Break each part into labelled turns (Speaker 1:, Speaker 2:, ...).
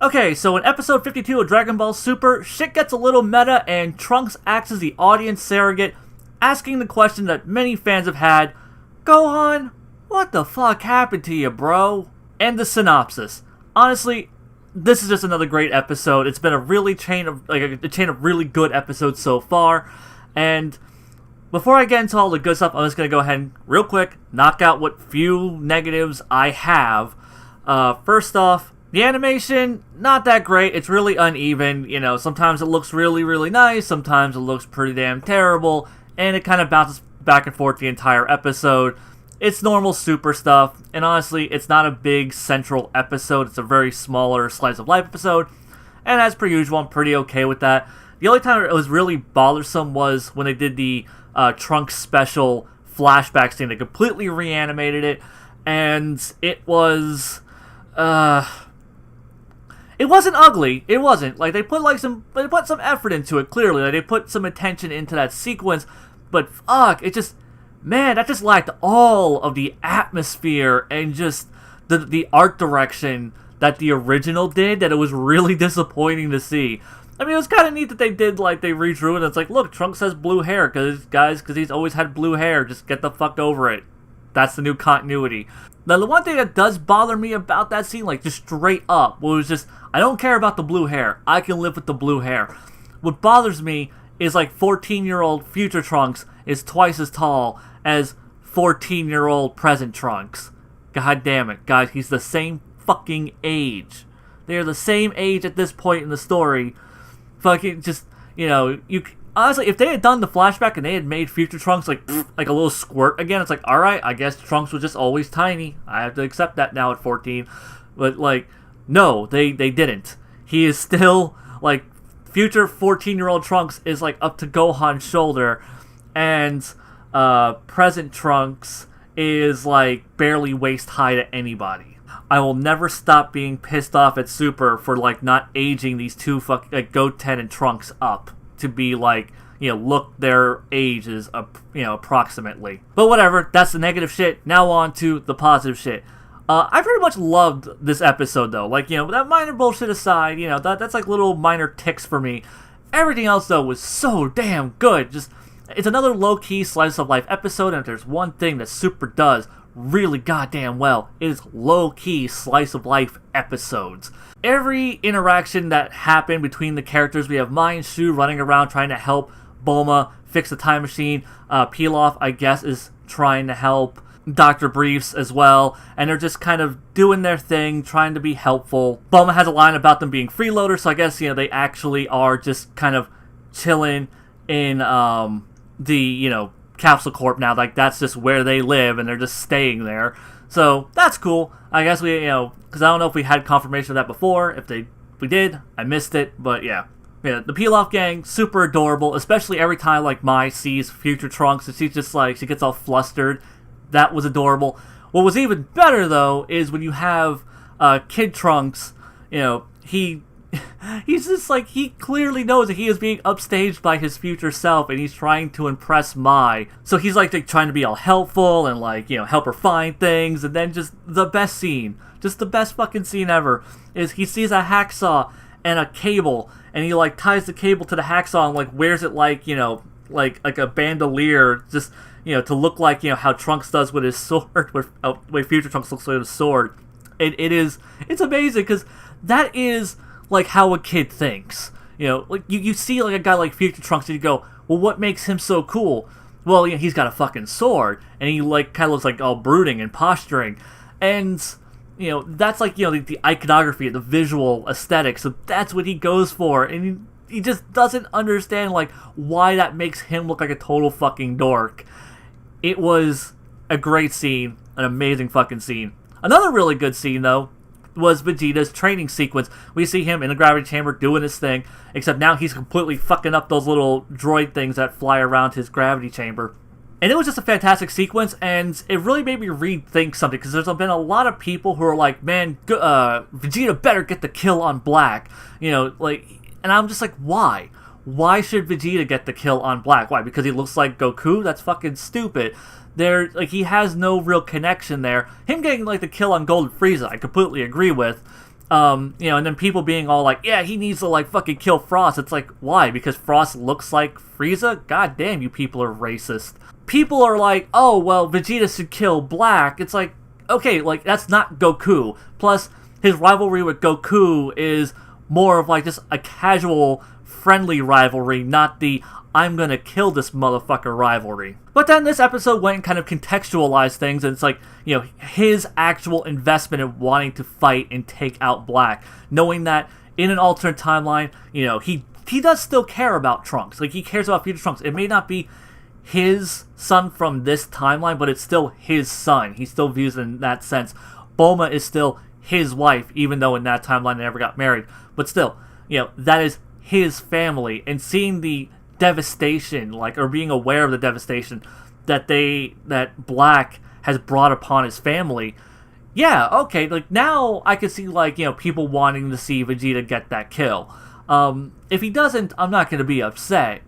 Speaker 1: Okay, so in episode 52 of Dragon Ball Super, shit gets a little meta and Trunks acts as the audience surrogate, asking the question that many fans have had, Gohan, what the fuck happened to you, bro? And the synopsis. Honestly, this is just another great episode. It's been a really chain of really good episodes so far, and before I get into all the good stuff, I'm just going to go ahead and, real quick, knock out what few negatives I have. First off, the animation, not that great. It's really uneven. You know, sometimes it looks really, really nice. Sometimes it looks pretty damn terrible. And it kind of bounces back and forth the entire episode. It's normal Super stuff. And honestly, it's not a big central episode. It's a very smaller slice of life episode. And as per usual, I'm pretty okay with that. The only time it was really bothersome was when they did the Trunks special flashback scene. They completely reanimated it. And it was... It wasn't ugly. It wasn't. Like, they put some effort into it, clearly. Like, they put some attention into that sequence. But fuck, it just, man, that just lacked all of the atmosphere and just the art direction that the original did, that it was really disappointing to see. I mean, it was kind of neat that they did, like, they redrew it. And it's like, look, Trunks has blue hair, because he's always had blue hair. Just get the fuck over it. That's the new continuity. Now, the one thing that does bother me about that scene, like, just straight up, was just, I don't care about the blue hair. I can live with the blue hair. What bothers me is, like, 14-year-old future Trunks is twice as tall as 14-year-old present Trunks. God damn it, guys, he's the same fucking age. They're the same age at this point in the story. Fucking just, you know, honestly, if they had done the flashback and they had made future Trunks like a little squirt again, it's like, alright, I guess Trunks was just always tiny. I have to accept that now at 14. But, like, no, they didn't. He is still, like, future 14-year-old Trunks is, like, up to Gohan's shoulder, and present Trunks is, like, barely waist-high to anybody. I will never stop being pissed off at Super for, like, not aging these two Goten and Trunks up to be, like, you know, look their ages, approximately. But whatever, that's the negative shit. Now on to the positive shit. I pretty much loved this episode, though. Like, you know, that minor bullshit aside, you know, that's like little minor ticks for me. Everything else, though, was so damn good. Just, it's another low-key slice of life episode, and if there's one thing that Super does really goddamn well, it is low-key slice of life episodes. Every interaction that happened between the characters, we have Mai and Shu running around trying to help Bulma fix the time machine. Pilaf, I guess, is trying to help Dr. Briefs as well, and they're just kind of doing their thing, trying to be helpful. Bulma has a line about them being freeloaders, so I guess, you know, they actually are just kind of chilling in the, you know, Capsule Corp now. Like, that's just where they live, and they're just staying there. So, that's cool. I guess we, you know, because I don't know if we had confirmation of that before. If we did, I missed it, but yeah. Yeah, the Pilaf gang, super adorable, especially every time, like, Mai sees future Trunks, and she's just, like, she gets all flustered. That was adorable. What was even better, though, is when you have Kid Trunks, you know, he's just, like, he clearly knows that he is being upstaged by his future self, and he's trying to impress Mai. So he's, like trying to be all helpful, and, like, you know, help her find things, and then just the best scene, just the best fucking scene ever, is he sees a hacksaw and a cable, and he, like, ties the cable to the hacksaw and, like, wears it like, you know, like a bandolier, just, you know, to look like, you know, how Trunks does with his sword, the way future Trunks looks with his sword. It's amazing, because that is, like, how a kid thinks. You know, like, you see, like, a guy like future Trunks, and you go, well, what makes him so cool? Well, you know, he's got a fucking sword, and he, like, kind of looks like all brooding and posturing, and, you know, that's, like, you know, the iconography, the visual aesthetic, so that's what he goes for, and he just doesn't understand, like, why that makes him look like a total fucking dork. It was a great scene, an amazing fucking scene. Another really good scene, though, was Vegeta's training sequence. We see him in the gravity chamber doing his thing, except now he's completely fucking up those little droid things that fly around his gravity chamber. And it was just a fantastic sequence, and it really made me rethink something, because there's been a lot of people who are like, man, Vegeta better get the kill on Black. You know, like, and I'm just like, why? Why should Vegeta get the kill on Black? Why? Because he looks like Goku? That's fucking stupid. Like, he has no real connection there. Him getting, like, the kill on Golden Frieza, I completely agree with. And then people being all like, yeah, he needs to, like, fucking kill Frost. It's like, why? Because Frost looks like Frieza? God damn, you people are racist. People are like, oh, well, Vegeta should kill Black. It's like, okay, like, that's not Goku. Plus, his rivalry with Goku is more of, like, just a casual, friendly rivalry, not the I'm gonna kill this motherfucker rivalry. But then this episode went and kind of contextualized things, and it's like, his actual investment in wanting to fight and take out Black, knowing that in an alternate timeline, he does still care about Trunks. Like, he cares about future Trunks. It may not be his son from this timeline, but it's still his son. He still views it in that sense. Bulma is still his wife, even though in that timeline they never got married. But still, that is his family, and seeing the devastation, or being aware of the devastation that Black has brought upon his family, yeah, okay, like, now I can see, like, people wanting to see Vegeta get that kill. If he doesn't, I'm not going to be upset,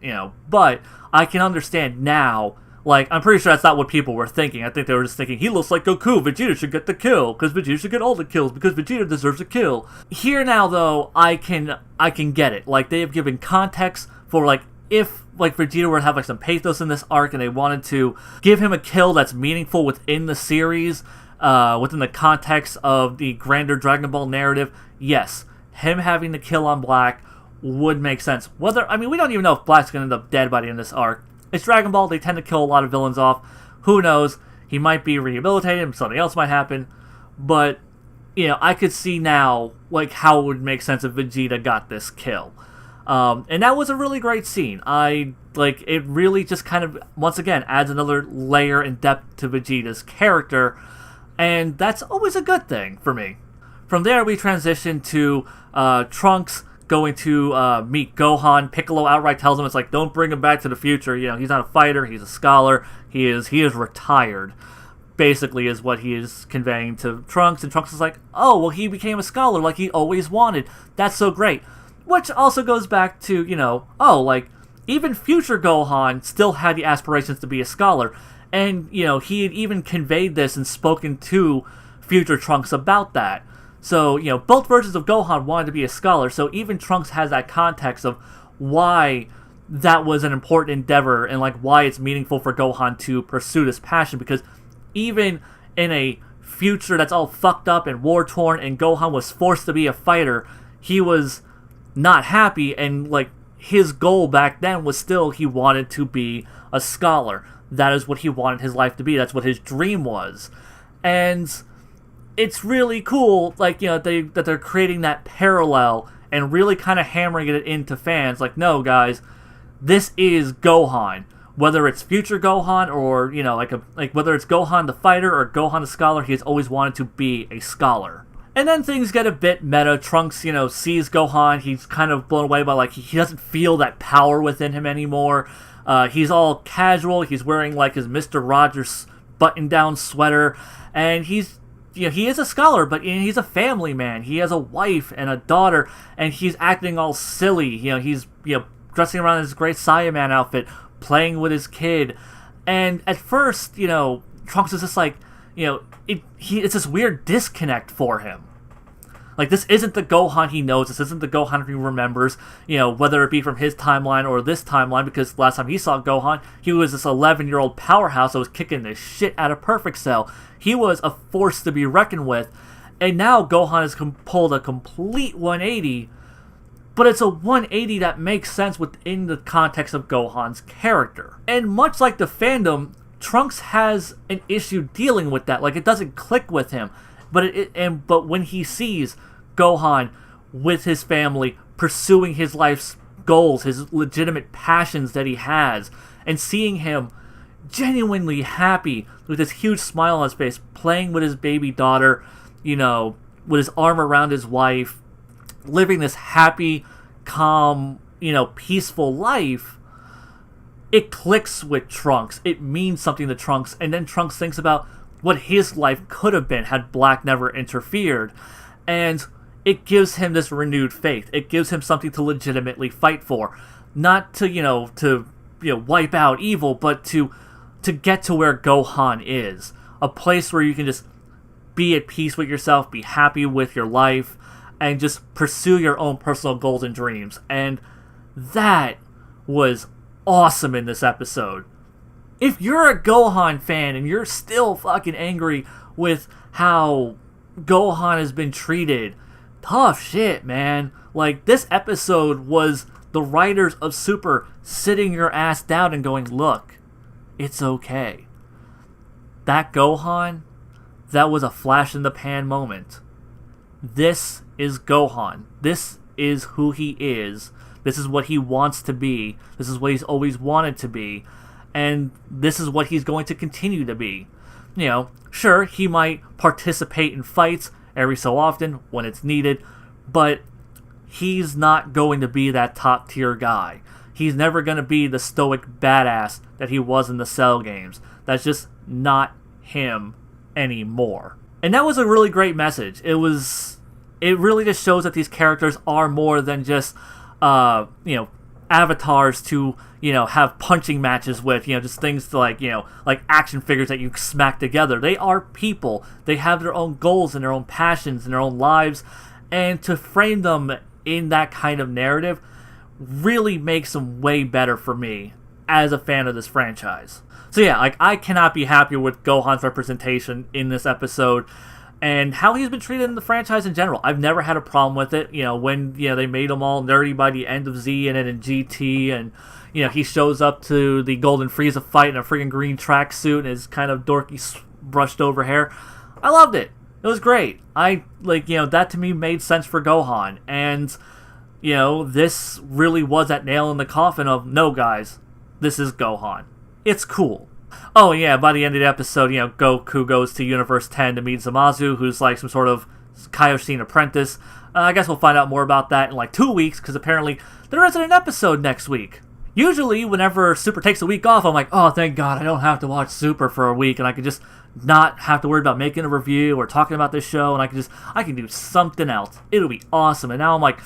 Speaker 1: but I can understand now. Like, I'm pretty sure that's not what people were thinking. I think they were just thinking, he looks like Goku, Vegeta should get the kill, because Vegeta should get all the kills, because Vegeta deserves a kill. Here now, though, I can get it. Like, they have given context for, like, if, like, Vegeta were to have, like, some pathos in this arc, and they wanted to give him a kill that's meaningful within the series, within the context of the grander Dragon Ball narrative, yes, him having the kill on Black would make sense. We don't even know if Black's going to end up dead by the end of this arc. It's Dragon Ball, they tend to kill a lot of villains off. Who knows? He might be rehabilitated, something else might happen. But, I could see now, like, how it would make sense if Vegeta got this kill. And that was a really great scene. It really just kind of, once again, adds another layer and depth to Vegeta's character. And that's always a good thing for me. From there, we transition to Trunks going to meet Gohan. Piccolo outright tells him, it's like, don't bring him back to the future. He's not a fighter, he's a scholar, he is retired, basically, is what he is conveying to Trunks. And Trunks is like, oh, well, he became a scholar like he always wanted. That's so great. Which also goes back to, even future Gohan still had the aspirations to be a scholar. And, he had even conveyed this and spoken to future Trunks about that. So, both versions of Gohan wanted to be a scholar, so even Trunks has that context of why that was an important endeavor and, like, why it's meaningful for Gohan to pursue this passion, because even in a future that's all fucked up and war-torn and Gohan was forced to be a fighter, he was not happy, and, like, his goal back then was still he wanted to be a scholar. That is what he wanted his life to be. That's what his dream was. And it's really cool, like, that they're creating that parallel and really kind of hammering it into fans. Like, no, guys, this is Gohan. Whether it's future Gohan or, whether it's Gohan the fighter or Gohan the scholar, he has always wanted to be a scholar. And then things get a bit meta. Trunks, sees Gohan. He's kind of blown away by, like, he doesn't feel that power within him anymore. He's all casual. He's wearing, like, his Mr. Rogers button-down sweater. And he's he is a scholar, but he's a family man. He has a wife and a daughter, and he's acting all silly. He's dressing around in his great Saiyaman outfit, playing with his kid. And at first, Trunks is just like, it's this weird disconnect for him. Like, this isn't the Gohan he knows. This isn't the Gohan he remembers, whether it be from his timeline or this timeline, because last time he saw Gohan, he was this 11-year-old powerhouse that was kicking the shit out of Perfect Cell. He was a force to be reckoned with, and now Gohan has pulled a complete 180, but it's a 180 that makes sense within the context of Gohan's character. And much like the fandom, Trunks has an issue dealing with that. Like, it doesn't click with him. But when he sees Gohan with his family pursuing his life's goals, his legitimate passions that he has, and seeing him genuinely happy with this huge smile on his face, playing with his baby daughter, with his arm around his wife, living this happy, calm, peaceful life, it clicks with Trunks. It means something to Trunks, and then Trunks thinks about what his life could have been had Black never interfered, and it gives him this renewed faith. It gives him something to legitimately fight for, not to wipe out evil, but to get to where Gohan is, a place where you can just be at peace with yourself, be happy with your life, and just pursue your own personal goals and dreams. And that was awesome in this episode. If you're a Gohan fan and you're still fucking angry with how Gohan has been treated, tough shit, man. Like, this episode was the writers of Super sitting your ass down and going, look, it's okay. That Gohan, that was a flash in the pan moment. This is Gohan. This is who he is. This is what he wants to be. This is what he's always wanted to be. And this is what he's going to continue to be. You know, sure, he might participate in fights every so often when it's needed, but he's not going to be that top tier guy. He's never going to be the stoic badass that he was in the Cell games. That's just not him anymore. And that was a really great message. It really just shows that these characters are more than just, avatars to, have punching matches with, just things to like action figures that you smack together. They are people. They have their own goals and their own passions and their own lives. And to frame them in that kind of narrative really makes them way better for me as a fan of this franchise. So yeah, I cannot be happier with Gohan's representation in this episode and how he's been treated in the franchise in general. I've never had a problem with it. When they made him all nerdy by the end of Z and then in GT, and he shows up to the Golden Frieza fight in a freaking green tracksuit and his kind of dorky brushed over hair. I loved it. It was great. That to me made sense for Gohan. And, this really was that nail in the coffin of, no guys, this is Gohan. It's cool. Oh yeah, by the end of the episode, Goku goes to Universe 10 to meet Zamasu, who's like some sort of Kaioshin apprentice. I guess we'll find out more about that in 2 weeks, because apparently there isn't an episode next week. Usually, whenever Super takes a week off, I'm like, oh, thank God, I don't have to watch Super for a week, and I can just not have to worry about making a review or talking about this show, and I can do something else. It'll be awesome. And now I'm like,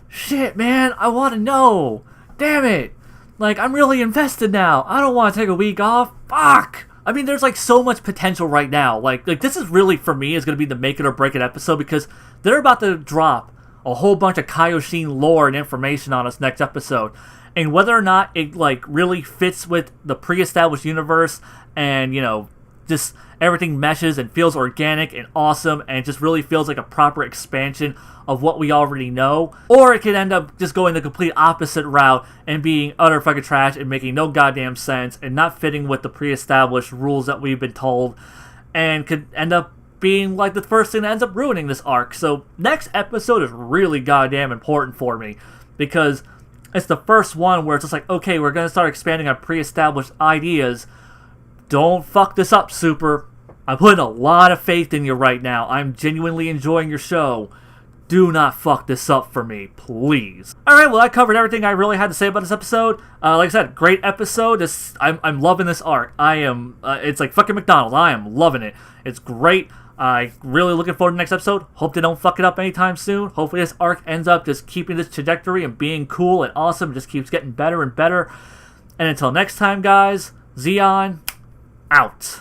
Speaker 1: shit, man, I want to know. Damn it. I'm really invested now. I don't want to take a week off. Fuck. I mean, there's so much potential right now. This is really, for me, is going to be the make it or break it episode, because they're about to drop a whole bunch of Kaioshin lore and information on us next episode. And whether or not it, really fits with the pre-established universe and, just everything meshes and feels organic and awesome and just really feels like a proper expansion of what we already know. Or it could end up just going the complete opposite route and being utter fucking trash and making no goddamn sense and not fitting with the pre-established rules that we've been told, and could end up being the first thing that ends up ruining this arc. So next episode is really goddamn important for me, because it's the first one where it's just okay, we're going to start expanding on pre-established ideas. Don't fuck this up, Super. I'm putting a lot of faith in you right now. I'm genuinely enjoying your show. Do not fuck this up for me, please. Alright, well, I covered everything I really had to say about this episode. Like I said, great episode. I'm loving this arc. I am, it's like fucking McDonald's. I am loving it. It's great. I'm really looking forward to the next episode. Hope they don't fuck it up anytime soon. Hopefully this arc ends up just keeping this trajectory and being cool and awesome. Just keeps getting better and better. And until next time, guys, Zeon out.